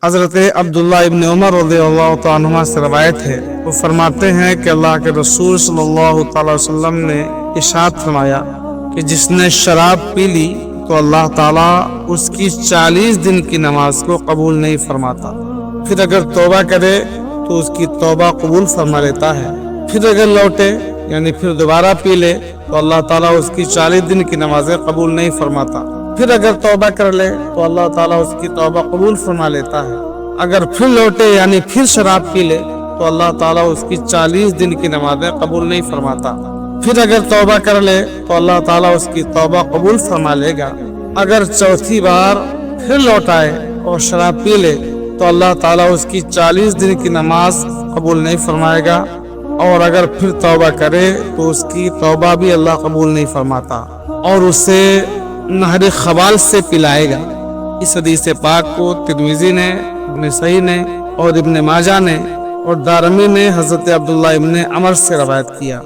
حضرت عبداللہ ابن عمر رضی اللہ تعالیٰ عنہما سے روایت ہے، وہ فرماتے ہیں کہ اللہ کے رسول صلی اللہ تعالی وسلم نے ارشاد فرمایا کہ جس نے شراب پی لی تو اللہ تعالیٰ اس کی 40 دن کی نماز کو قبول نہیں فرماتا، پھر اگر توبہ کرے تو اس کی توبہ قبول فرما لیتا ہے، پھر اگر لوٹے یعنی پھر دوبارہ پی لے تو اللہ تعالیٰ اس کی 40 دن کی نمازیں قبول نہیں فرماتا، پھر اگر توبہ کر لے تو اللہ تعالیٰ اس کی توبہ قبول فرما لیتا ہے، اگر پھر لوٹے یعنی پھر شراب پی لے تو اللہ تعالیٰ اس کی 40 دن کی نمازیں قبول نہیں فرماتا، پھر اگر توبہ کر لے تو اللہ تعالیٰ اس کی توبہ قبول فرما لے گا، اگر چوتھی بار پھر لوٹائے اور شراب پی لے تو اللہ تعالیٰ اس کی 40 دن کی نماز قبول نہیں فرمائے گا، اور اگر پھر توبہ کرے تو اس کی توبہ بھی اللہ قبول نہیں فرماتا اور اسے نہر خبال سے پلائے گا۔ اس حدیث پاک کو ترمذی نے، ابن صحیح نے اور ابن ماجہ نے اور دارمی نے حضرت عبداللہ ابن عمر سے روایت کیا۔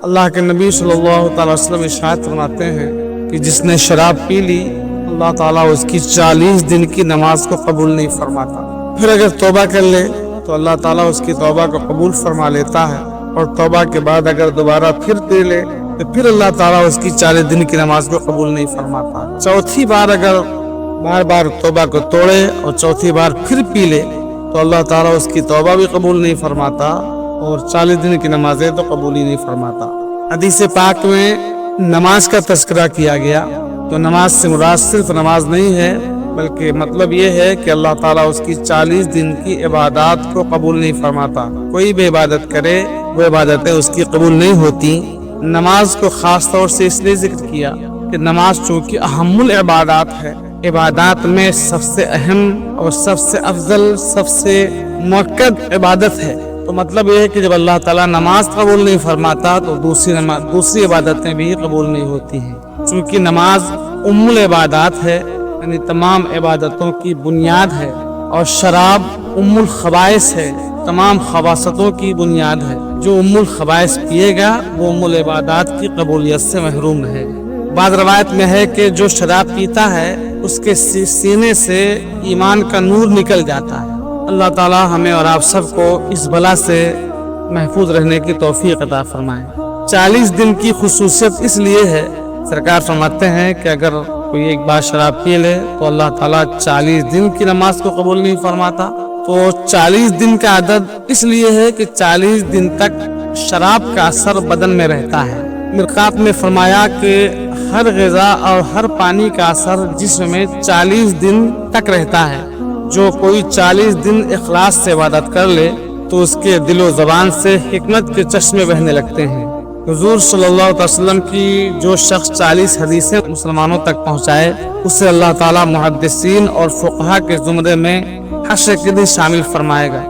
اللہ کے نبی صلی اللہ تعالی وسلم ارشاد فرماتے ہیں کہ جس نے شراب پی لی اللہ تعالیٰ اس کی 40 دن کی نماز کو قبول نہیں فرماتا، پھر اگر توبہ کر لے تو اللہ تعالیٰ اس کی توبہ کو قبول فرما لیتا ہے، اور توبہ کے بعد اگر دوبارہ پھر پی لے تو پھر اللہ تعالیٰ اس کی 40 دن کی نماز کو قبول نہیں فرماتا۔ چوتھی بار اگر بار بار توبہ کو توڑے اور چوتھی بار پھر پی لے تو اللہ تعالیٰ اس کی توبہ بھی قبول نہیں فرماتا اور 40 دن کی نمازیں تو قبول ہی نہیں فرماتا۔ حدیث پاک میں نماز کا تذکرہ کیا گیا تو نماز سے مراد صرف نماز نہیں ہے، بلکہ مطلب یہ ہے کہ اللہ تعالیٰ اس کی 40 دن کی عبادات کو قبول نہیں فرماتا، کوئی بھی عبادت کرے وہ عبادتیں اس کی قبول نہیں ہوتی۔ نماز کو خاص طور سے اس لیے ذکر کیا کہ نماز چونکہ اہم العبادات ہے، عبادات میں سب سے اہم اور سب سے افضل، سب سے موقت عبادت ہے، تو مطلب یہ ہے کہ جب اللہ تعالیٰ نماز قبول نہیں فرماتا تو دوسری عبادتیں بھی قبول نہیں ہوتی ہیں، چونکہ نماز ام العبادات ہے، یعنی تمام عبادتوں کی بنیاد ہے، اور شراب ام الخبائث ہے، تمام خباثتوں کی بنیاد ہے، جو ام الخبائث پیے گا وہ ام العبادات کی قبولیت سے محروم رہے گا۔ بعض روایت میں ہے کہ جو شراب پیتا ہے اس کے سینے سے ایمان کا نور نکل جاتا ہے۔ اللہ تعالی ہمیں اور آپ سب کو اس بلا سے محفوظ رہنے کی توفیق عطا فرمائے۔ 40 دن کی خصوصیت اس لیے ہے، سرکار فرماتے ہیں کہ اگر کوئی ایک بار شراب پی لے تو اللہ تعالیٰ 40 دن کی نماز کو قبول نہیں فرماتا، تو 40 دن کا عدد اس لیے ہے کہ 40 دن تک شراب کا اثر بدن میں رہتا ہے۔ مرقات میں فرمایا کہ ہر غذا اور ہر پانی کا اثر جسم میں 40 دن تک رہتا ہے، جو کوئی 40 دن اخلاص سے عبادت کر لے تو اس کے دل و زبان سے حکمت کے چشمے بہنے لگتے ہیں۔ حضور صلی اللہ علیہ وسلم کی جو شخص 40 حدیثیں مسلمانوں تک پہنچائے اسے اللہ تعالیٰ محدثین اور فقہا کے زمرے میں حشر کے دن شامل فرمائے گا۔